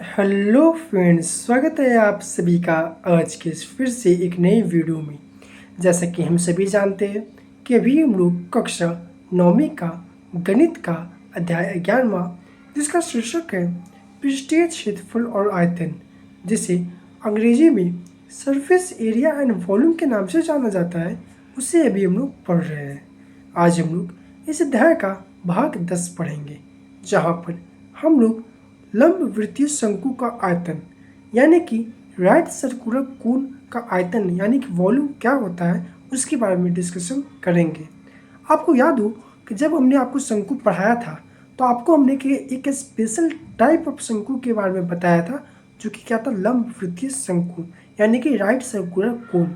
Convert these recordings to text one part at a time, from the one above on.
Hello friends, स्वागत है आप सभी का आज के फिर से एक नई वीडियो में। जैसा कि हम सभी जानते हैं कि अभी हम लोग कक्षा 9वीं का गणित का अध्याय 11वां, जिसका शीर्षक है पृष्ठीय क्षेत्रफल और आयतन, जिसे अंग्रेजी में सरफेस एरिया एंड वॉल्यूम के नाम से जाना जाता है, उसे अभी हम लोग पढ़ रहे हैं। आज हम लोग इस अध्याय का भाग 10 पढ़ेंगे, जहाँ पर हम लोग लंबवृत्तीय शंकु का आयतन यानी कि राइट सर्कुलर कोन का आयतन यानी कि वॉल्यूम क्या होता है उसके बारे में डिस्कशन करेंगे। आपको याद हो कि जब हमने आपको शंकु पढ़ाया था तो आपको हमने कि एक स्पेशल टाइप ऑफ शंकु के बारे में बताया था, जो कि क्या था, लंबवृत्तीय शंकु यानी कि राइट सर्कुलर कोन।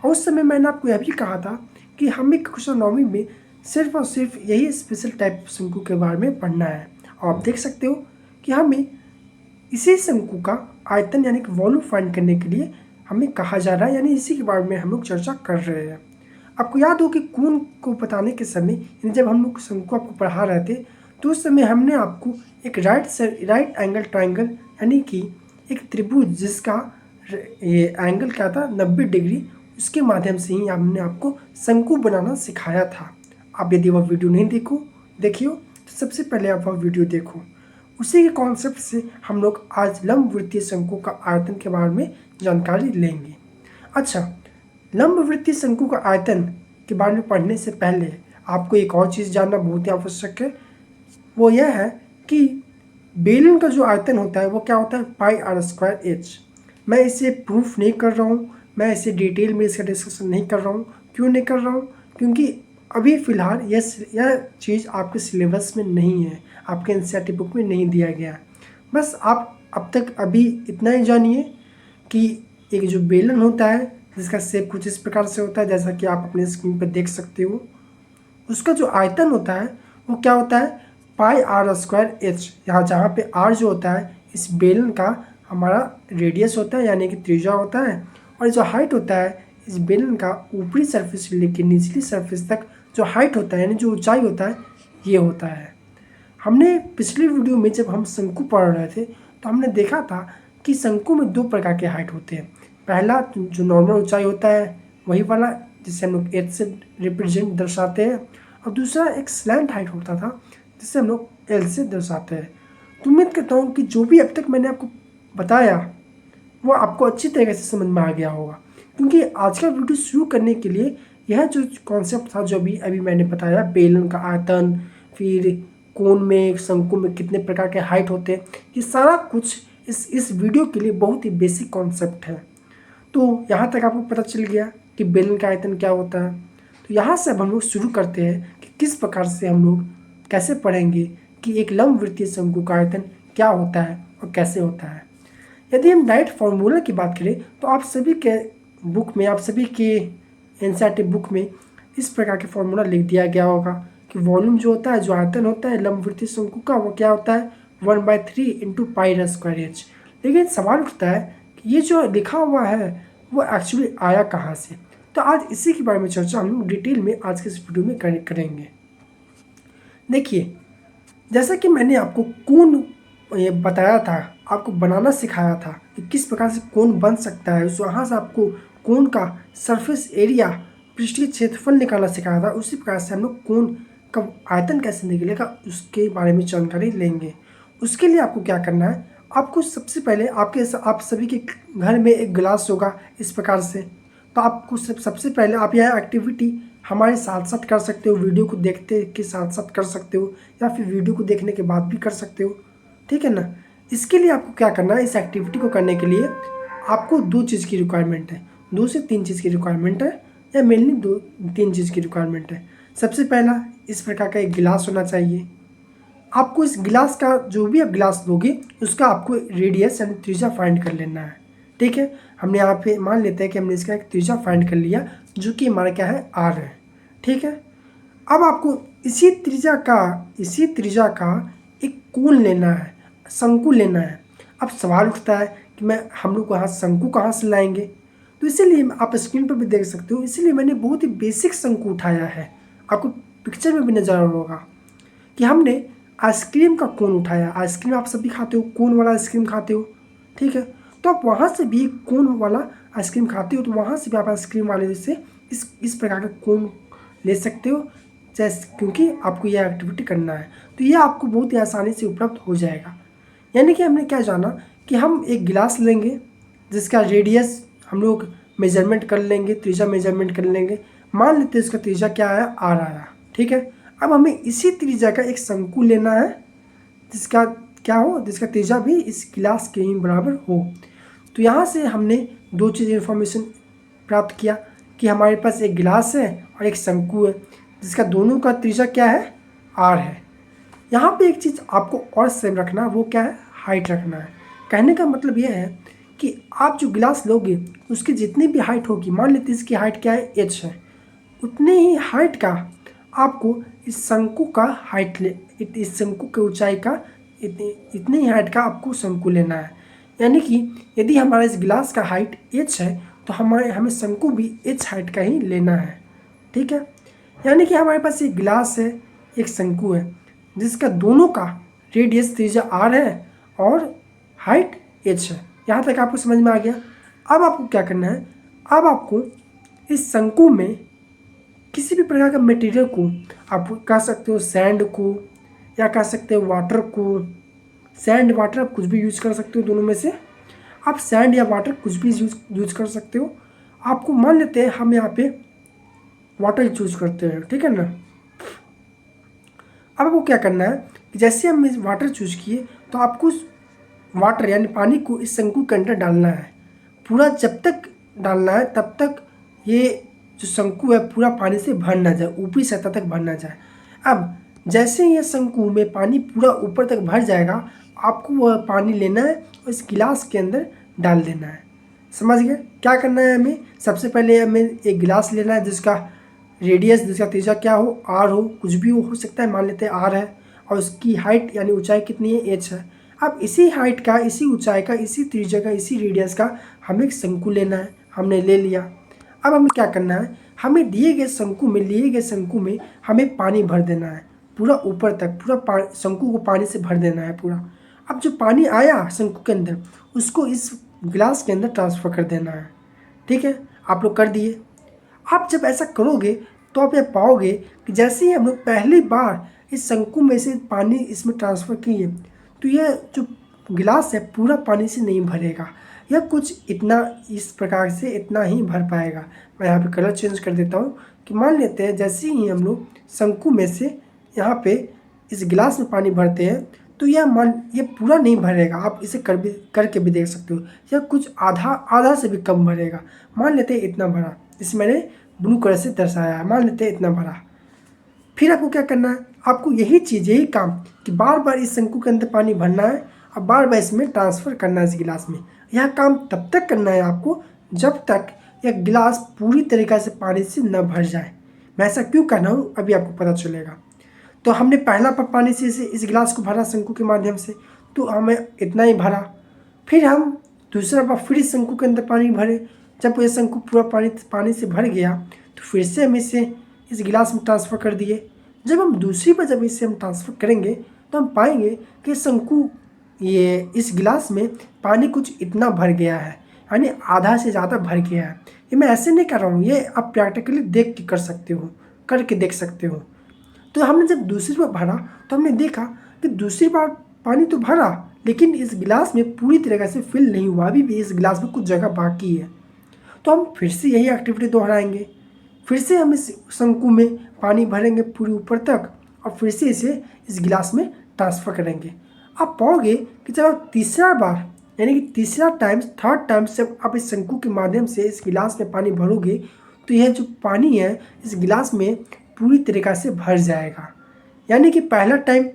और उस समय मैंने आपको यह भी कहा था कि हमें कक्षा 9वीं में सिर्फ और सिर्फ यही स्पेशल टाइप शंकु के बारे में पढ़ना है। और आप देख सकते हो कि हमें इसी शंकु का आयतन यानी कि वॉल्यूम फाइंड करने के लिए हमें कहा जा रहा है, यानी इसी के बारे में हम लोग चर्चा कर रहे हैं। आपको याद हो कि कोण को बताने के समय यानी जब हम लोग शंकु आपको पढ़ा रहे थे तो उस समय हमने आपको एक राइट एंगल ट्राइंगल यानी कि एक त्रिभुज जिसका ये एंगल क्या था 90 डिग्री, उसके माध्यम से ही हमने आपको शंकु बनाना सिखाया था। आप यदि वह वीडियो नहीं देखियो तो सबसे पहले आप वह वीडियो देखो। उसी के कॉन्सेप्ट से हम लोग आज लंबवृत्तीय शंकु का आयतन के बारे में जानकारी लेंगे। अच्छा, लंबवृत्तीय शंकु का आयतन के बारे में पढ़ने से पहले आपको एक और चीज़ जानना बहुत ही आवश्यक है। वो यह है कि बेलन का जो आयतन होता है वो क्या होता है, पाई आर स्क्वायर एच। मैं इसे प्रूफ नहीं कर रहा हूँ, मैं इसे डिटेल में इसका डिस्कशन नहीं कर रहा हूँ। क्यों नहीं कर रहा हूँ? क्योंकि अभी फ़िलहाल यह चीज़ आपके सिलेबस में नहीं है, आपके एनसीईआरटी बुक में नहीं दिया गया। बस आप अब तक अभी इतना ही जानिए कि एक जो बेलन होता है जिसका शेप कुछ इस प्रकार से होता है, जैसा कि आप अपने स्क्रीन पर देख सकते हो। उसका जो आयतन होता है वो क्या होता है, पाई आर स्क्वायर एच। यहाँ जहाँ पे आर जो होता है इस बेलन का हमारा रेडियस होता है यानी कि त्रिज्या होता है, और जो हाइट होता है इस बेलन का ऊपरी सरफेस से लेकर निचली सरफेस तक जो हाइट होता है यानी जो ऊंचाई होता है ये होता है। हमने पिछली वीडियो में जब हम शंकु पढ़ रहे थे तो हमने देखा था कि शंकु में दो प्रकार के हाइट होते हैं। पहला जो नॉर्मल ऊंचाई होता है वही वाला जिसे हम लोग एच से रिप्रेजेंट दर्शाते हैं, और दूसरा एक स्लैंट हाइट होता था जिसे हम लोग एल से दर्शाते हैं। तो उम्मीद करता हूँ कि जो भी अब तक मैंने आपको बताया वो आपको अच्छी तरीके से समझ में आ गया होगा, क्योंकि आज का वीडियो शुरू करने के लिए यह जो कॉन्सेप्ट था जो अभी मैंने बताया, बेलन का आयतन, फिर कोण में शंकु में कितने प्रकार के हाइट होते हैं, ये सारा कुछ इस वीडियो के लिए बहुत ही बेसिक कॉन्सेप्ट है। तो यहाँ तक आपको पता चल गया कि बेलन का आयतन क्या होता है। तो यहाँ से अब हम लोग शुरू करते हैं कि किस प्रकार से हम लोग कैसे पढ़ेंगे कि एक लंबवृत्तीय शंकु का आयतन क्या होता है और कैसे होता है। यदि हम डायरेक्ट फार्मूला की बात करें तो आप सभी के बुक में, आप सभी के एनसीईआरटी बुक में इस प्रकार के फार्मूला लिख दिया गया होगा कि वॉल्यूम जो होता है, जो आयतन होता है लंबवृत्तीय शंकु का, वो क्या होता है 1/3 into pi R square H. लेकिन सवाल उठता है कि ये जो लिखा हुआ है वो एक्चुअली आया कहाँ से। तो आज इसी के बारे में चर्चा हम लोग डिटेल में आज के इस वीडियो में करेंगे। देखिए, जैसा कि मैंने आपको कोण ये बताया था, आपको बनाना सिखाया था कि किस प्रकार से कोण बन सकता है, उस वहाँ से आपको कोण का सरफेस एरिया, पृष्ठीय क्षेत्रफल निकालना सिखाया था। उसी प्रकार से हम लोग कोण का आयतन कैसे निकलेगा उसके बारे में जानकारी लेंगे। उसके लिए आपको क्या करना है, आपको सबसे पहले आप सभी के घर में एक गिलास होगा इस प्रकार से। तो आपको सबसे पहले आप यह एक्टिविटी हमारे साथ साथ कर सकते हो, वीडियो को देखते के साथ साथ कर सकते हो, या फिर वीडियो को देखने के बाद भी कर सकते हो, ठीक है ना। इसके लिए आपको क्या करना है, इस एक्टिविटी को करने के लिए आपको 2 चीज़ की रिक्वायरमेंट है, 2 से 3 चीज़ की रिक्वायरमेंट है, या मेनली 2-3 चीज़ की रिक्वायरमेंट है। सबसे पहला, इस प्रकार का एक गिलास होना चाहिए। आपको इस गिलास का, जो भी आप गिलास लोगे उसका आपको रेडियस यानी त्रिज्या फाइंड कर लेना है, ठीक है। हमने यहाँ पे मान लेते हैं कि हमने इसका एक त्रिज्या फाइंड कर लिया जो कि हमारा क्या है, आर है, ठीक है। अब आपको इसी त्रिज्या का एक कोण लेना है, शंकु लेना है। अब सवाल उठता है कि हम लोग वहाँ शंकु कहाँ से लाएंगे। तो इसीलिए आप स्क्रीन पर भी देख सकते हो, इसीलिए मैंने बहुत ही बेसिक शंकु उठाया है। आपको पिक्चर में भी नजर आ रहा होगा कि हमने आइसक्रीम का कोन उठाया, आइसक्रीम आप सभी खाते हो, कोन वाला आइसक्रीम खाते हो, ठीक है। तो आप वहाँ से भी कोन वाला आइसक्रीम खाते हो, तो वहाँ से भी आप आइसक्रीम वाले से इस प्रकार का कोन ले सकते हो, जैसे क्योंकि आपको यह एक्टिविटी करना है। तो ये आपको बहुत ही आसानी से उपलब्ध हो जाएगा। यानी कि हमने क्या जाना कि हम एक गिलास लेंगे जिसका रेडियस हम लोग मेजरमेंट कर लेंगे, त्रिज्या मेजरमेंट कर लेंगे। मान लेते हैं इसका त्रिज्या क्या है, आर आया, ठीक है। अब हमें इसी त्रिज्या का एक शंकु लेना है जिसका क्या हो, जिसका त्रिज्या भी इस गिलास के ही बराबर हो। तो यहाँ से हमने दो चीज़ इन्फॉर्मेशन प्राप्त किया कि हमारे पास एक गिलास है और एक शंकु है जिसका दोनों का त्रिज्या क्या है, आर है। यहाँ पे एक चीज़ आपको और सेम रखना है, वो क्या है, हाइट रखना है। कहने का मतलब यह है कि आप जो गिलास लोगे उसकी जितनी भी हाइट होगी, मान लेते इसकी हाइट क्या है, एच है, उतने ही हाइट का आपको इस शंकु का हाइट इस शंकु की ऊंचाई का इतनी ही हाइट का आपको शंकु लेना है। यानी कि यदि हमारा इस गिलास का हाइट एच है तो हमें शंकु भी एच हाइट का ही लेना है, ठीक है। यानी कि हमारे पास एक गिलास है, एक शंकु है जिसका दोनों का रेडियस त्रिज्या आर है और हाइट एच है। यहाँ तक आपको समझ में आ गया। अब आपको क्या करना है, अब आपको इस शंकु में किसी भी प्रकार का मटेरियल को, आप कह सकते हो सैंड को या कह सकते हो वाटर को, सैंड वाटर आप कुछ भी यूज कर सकते हो, दोनों में से आप सैंड या वाटर कुछ भी यूज कर सकते हो। आपको मान लेते हैं हम यहाँ पे वाटर चूज करते हैं, ठीक है ना। अब आपको क्या करना है कि जैसे हम इस वाटर चूज किए तो आपको उस वाटर यानी पानी को इस शंकु के अंदर डालना है। पूरा जब तक डालना है तब तक ये जो शंकु है पूरा पानी से भर ना जाए, ऊपरी सतह तक भर ना जाए। अब जैसे ही ये शंकु में पानी पूरा ऊपर तक भर जाएगा, आपको वह पानी लेना है और इस गिलास के अंदर डाल देना है। समझ गए क्या करना है हमें? सबसे पहले हमें एक गिलास लेना है जिसका रेडियस, जिसका त्रिज्या क्या हो, आर हो, कुछ भी हो सकता है, मान लेते हैं आर है, और उसकी हाइट यानी ऊंचाई कितनी है, एच है। अब इसी हाइट का, इसी ऊंचाई का, इसी त्रिज्या का, इसी रेडियस का हमें एक शंकु लेना है। हमने ले लिया। अब हमें क्या करना है, हमें दिए गए शंकु में, लिए गए शंकु में हमें पानी भर देना है पूरा ऊपर तक, पूरा शंकु को पानी से भर देना है पूरा। अब जो पानी आया शंकु के अंदर उसको इस गिलास के अंदर ट्रांसफ़र कर देना है, ठीक है। आप लोग कर दिए। आप जब ऐसा करोगे तो आप ये पाओगे कि जैसे ही हम लोग पहली बार इस शंकु में से पानी इसमें ट्रांसफ़र किए तो यह जो गिलास है पूरा पानी से नहीं भरेगा, यह कुछ इतना इस प्रकार से इतना ही भर पाएगा। मैं यहाँ पे कलर चेंज कर देता हूँ कि मान लेते हैं जैसे ही हम लोग शंकु में से यहाँ पे इस गिलास में पानी भरते हैं तो ये पूरा नहीं भरेगा। आप इसे करके भी देख सकते हो, यह कुछ आधा से भी कम भरेगा। मान लेते हैं इतना भरा, इसे मैंने ब्लू कलर से दर्शाया है, मान लेते हैं इतना भरा। फिर आपको क्या करना है, आपको यही चीज़, यही काम कि बार बार इस शंकु के अंदर पानी भरना है और बार बार इसमें ट्रांसफ़र करना है इस गिलास में। यह काम तब तक करना है आपको जब तक यह गिलास पूरी तरीक़ा से पानी से न भर जाए। मैं ऐसा क्यों कर रहा हूँ अभी आपको पता चलेगा। तो हमने पहला पानी से इस गिलास को भरा शंकु के माध्यम से, तो हमें इतना ही भरा। फिर हम दूसरा बार फिर इस शंकु के अंदर पानी भरे। जब ये शंकु पूरा पानी से भर गया तो फिर से हम इसे इस गिलास में ट्रांसफ़र कर दिए। जब हम दूसरी बार जब इसे हम ट्रांसफ़र करेंगे तो हम पाएंगे कि शंकु इस गिलास में पानी कुछ इतना भर गया है, यानी आधा से ज़्यादा भर गया है। ये मैं ऐसे नहीं कर रहा हूँ, ये आप प्रैक्टिकली देख के कर सकते हो, करके देख सकते हो। तो हमने जब दूसरी बार भरा तो हमने देखा कि दूसरी बार पानी तो भरा लेकिन इस गिलास में पूरी तरीके से फिल नहीं हुआ, अभी भी इस गिलास में कुछ जगह बाकी है। तो हम फिर से यही एक्टिविटी दोहराएंगे। फिर से हम इस शंकु में पानी भरेंगे पूरी ऊपर तक और फिर से इसे इस गिलास में ट्रांसफ़र करेंगे। आप पाओगे कि जब आप तीसरा बार यानी कि थर्ड टाइम जब आप इस शंकु के माध्यम से इस गिलास में पानी भरोगे तो यह जो पानी है इस गिलास में पूरी तरीक़ा से भर जाएगा। यानी कि पहला टाइम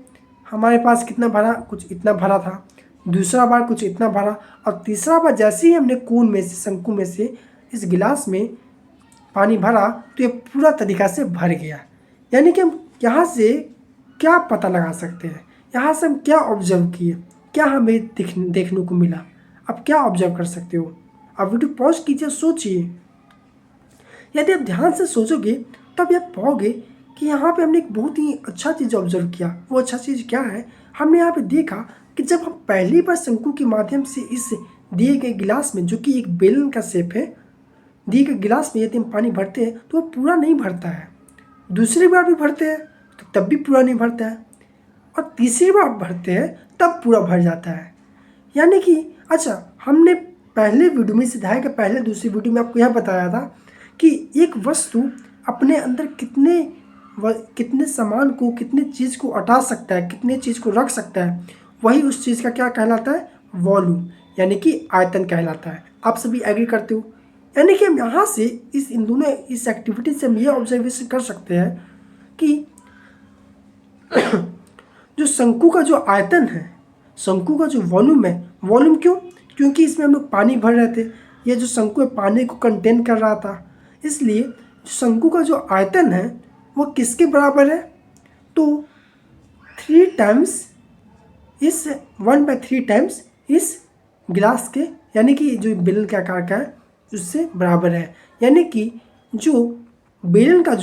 हमारे पास कितना भरा, कुछ इतना भरा था, दूसरा बार कुछ इतना भरा, और तीसरा बार जैसे ही हमने कोन में से, शंकु में से इस गिलास में पानी भरा तो ये पूरा तरीक़ा से भर गया। यानी कि हम यहाँ से क्या पता लगा सकते हैं, यहाँ से हम क्या ऑब्जर्व किए, क्या हमें देखने को मिला। अब क्या ऑब्जर्व कर सकते हो, आप वीडियो पॉज कीजिए, सोचिए। यदि आप ध्यान से सोचोगे तब आप पाओगे कि यहाँ पे हमने एक बहुत ही अच्छा चीज़ ऑब्जर्व किया। वो अच्छा चीज़ क्या है, हमने यहाँ पे देखा कि जब हम पहली बार शंकु के माध्यम से इस दिए गए गिलास में, जो कि एक बेलन का शेप है, दिए गए गिलास में यदि हम पानी भरते हैं तो वो पूरा नहीं भरता है। दूसरी बार भी भरते हैं तो तब भी पूरा नहीं भरता है, और तीसरी बार भरते हैं तब पूरा भर जाता है। यानी कि अच्छा, हमने पहले वीडियो में, सिद्धार्थ के पहले दूसरी वीडियो में आपको यह बताया था कि एक वस्तु अपने अंदर कितने सामान को, कितने चीज़ को हटा सकता है, कितने चीज़ को रख सकता है, वही उस चीज़ का क्या कहलाता है, वॉल्यूम, यानी कि आयतन कहलाता है। आप सभी एग्री करते हो? यानी कि हम यहाँ से इस एक्टिविटी से हम ये ऑब्जर्वेशन कर सकते हैं कि जो शंकु का जो आयतन है, शंकु का जो वॉल्यूम है, वॉल्यूम क्यों? क्योंकि इसमें हम लोग पानी भर रहे थे। ये जो शंकु है पानी को कंटेन कर रहा था, इसलिए शंकु का जो आयतन है वो किसके बराबर है? तो 3 टाइम्स इस 1/3 टाइम्स इस गिलास के, यानी कि जो बेलन के आकार का है उससे बराबर है। यानी कि जो बेलन का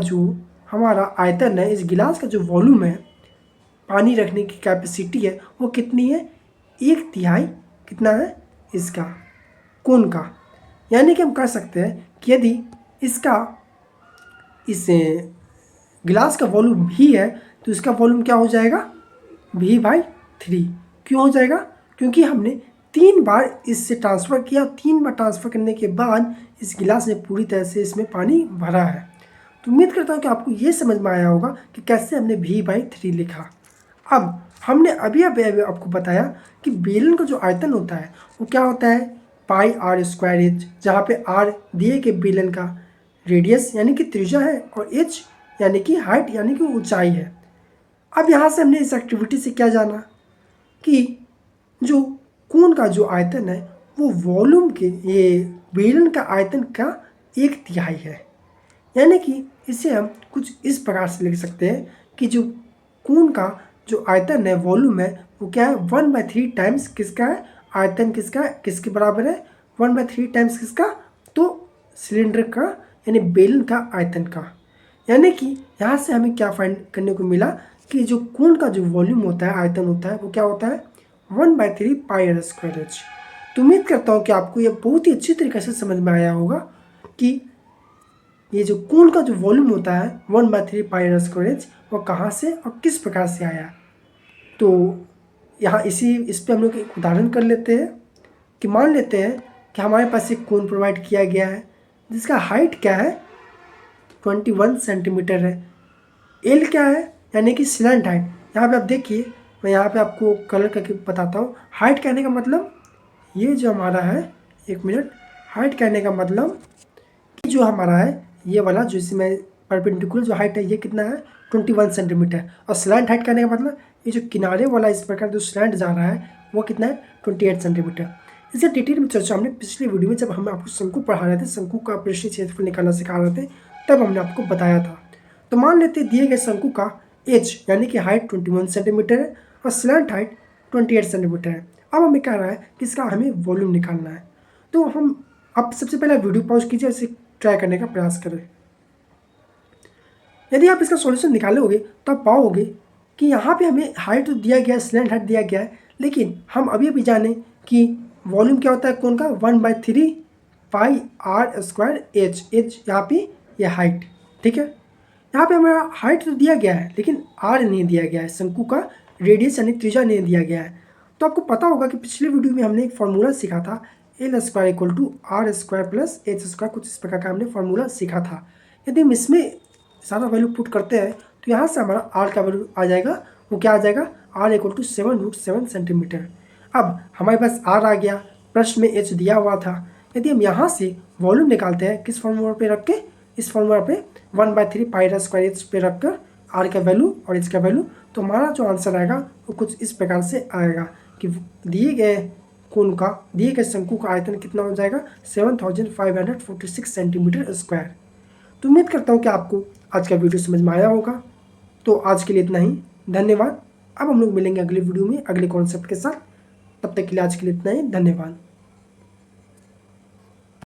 जो हमारा आयतन है, इस गिलास का जो वॉल्यूम है, पानी रखने की कैपेसिटी है, वो कितनी है? 1/3 कितना है इसका, कोन का। यानी कि हम कह सकते हैं कि यदि इस गिलास का वॉल्यूम भी है तो इसका वॉल्यूम क्या हो जाएगा? V/3। क्यों हो जाएगा? क्योंकि हमने 3 बार इससे ट्रांसफ़र किया, 3 बार ट्रांसफ़र करने के बाद इस गिलास ने पूरी तरह से इसमें पानी भरा है। तो उम्मीद करता हूँ कि आपको ये समझ में आया होगा कि कैसे हमने V/3 लिखा। अब हमने अभी आपको बताया कि बेलन का जो आयतन होता है वो क्या होता है, πr²h, जहाँ पे r दिए गए बेलन का रेडियस यानी कि त्रिज्या है और h यानी कि हाइट यानी कि ऊंचाई है। अब यहाँ से हमने इस एक्टिविटी से क्या जाना कि जो कोन का जो आयतन है वो वॉल्यूम के, ये बेलन का आयतन का 1/3 है। यानी कि इसे हम कुछ इस प्रकार से लिख सकते हैं कि जो कोन का जो आयतन है, वॉल्यूम है, वो क्या है? 1/3 टाइम्स किसका है? आयतन किसका है? किसके बराबर है? 1/3 टाइम्स किसका? तो सिलेंडर का, यानी बेलन का आयतन का। यानी कि यहाँ से हमें क्या फाइंड करने को मिला कि जो कोन का जो वॉल्यूम होता है, आयतन होता है, वो क्या होता है? 1/3 πr²h। तो उम्मीद करता हूँ कि आपको ये बहुत ही अच्छी तरीके से समझ में आया होगा कि ये जो कोन का जो वॉल्यूम होता है 1/3 πr²h वो कहाँ से और किस प्रकार से आया। तो यहाँ इस पे हम लोग एक उदाहरण कर लेते हैं कि मान लेते हैं कि हमारे पास एक कोन प्रोवाइड किया गया है जिसका हाइट क्या है? 21 सेंटीमीटर है। एल क्या है? यानी कि स्लैंट हाइट। यहाँ पे आप देखिए, मैं यहाँ पे आपको कलर करके बताता हूँ। हाइट कहने का मतलब ये जो हमारा है, 1 मिनट, हाइट कहने का मतलब कि जो हमारा है ये वाला, जो इसमें परपेंडिकुलर जो हाइट है ये कितना है? 21 सेंटीमीटर। और स्लैंट हाइट कहने का मतलब ये जो किनारे वाला इस प्रकार जो स्लैंट जा रहा है वो कितना है? 28 सेंटीमीटर। इससे डिटेल में चर्चा हमने पिछले वीडियो में, जब हम आपको शंकु पढ़ा रहे थे, शंकु का पृष्ठीय क्षेत्रफल निकालना सिखा रहे थे, तब हमने आपको बताया था। तो मान लेते दिए गए शंकु का एच यानी कि हाइट 21 सेंटीमीटर है और स्लैंट हाइट 28 सेंटीमीटर है। अब हमें कह रहा है कि इसका हमें वॉल्यूम निकालना है। तो हम अब सबसे पहले वीडियो पॉज कीजिए, इसे ट्राई करने का प्रयास करें। यदि आप इसका सॉल्यूशन निकालोगे तो आप पाओगे कि यहाँ पे हमें हाइट तो दिया गया है, स्लैंट हाइट दिया गया है, लेकिन हम अभी जाने कि वॉल्यूम क्या होता है कोन का? 1/3 πr²h। एच यहाँ पे ये हाइट, ठीक है। यहाँ पे हमारा हाइट तो दिया गया है लेकिन r नहीं दिया गया है, शंकु का रेडियस यानी त्रिज्या नहीं दिया गया है। तो आपको पता होगा कि पिछले वीडियो में हमने एक फार्मूला सीखा था, L² = r² + h², कुछ इस प्रकार का हमने फार्मूला सीखा था। यदि हम इसमें सारा वैल्यू पुट करते हैं तो यहाँ से हमारा r का वैल्यू आ जाएगा, वो क्या आ जाएगा? r = 7√7 centimetre. अब हमारे पास r आ गया, प्रश्न में h दिया हुआ था। यदि हम यहाँ से वॉल्यूम निकालते हैं किस फार्मूला पे रख के? इस फार्मूला पे 1/3 πr² पे रख कर r का वैल्यू और h का वैल्यू, तो हमारा जो आंसर आएगा वो कुछ इस प्रकार से आएगा कि दिए गए कोन का, दिए गए शंकु का आयतन कितना हो जाएगा? 7546 सेंटीमीटर स्क्वायर। तो उम्मीद करता हूँ कि आपको आज का वीडियो समझ में आया होगा। तो आज के लिए इतना ही, धन्यवाद। अब हम लोग मिलेंगे अगले वीडियो में अगले कॉन्सेप्ट के साथ। तब तक के लिए आज के लिए इतना ही, धन्यवाद।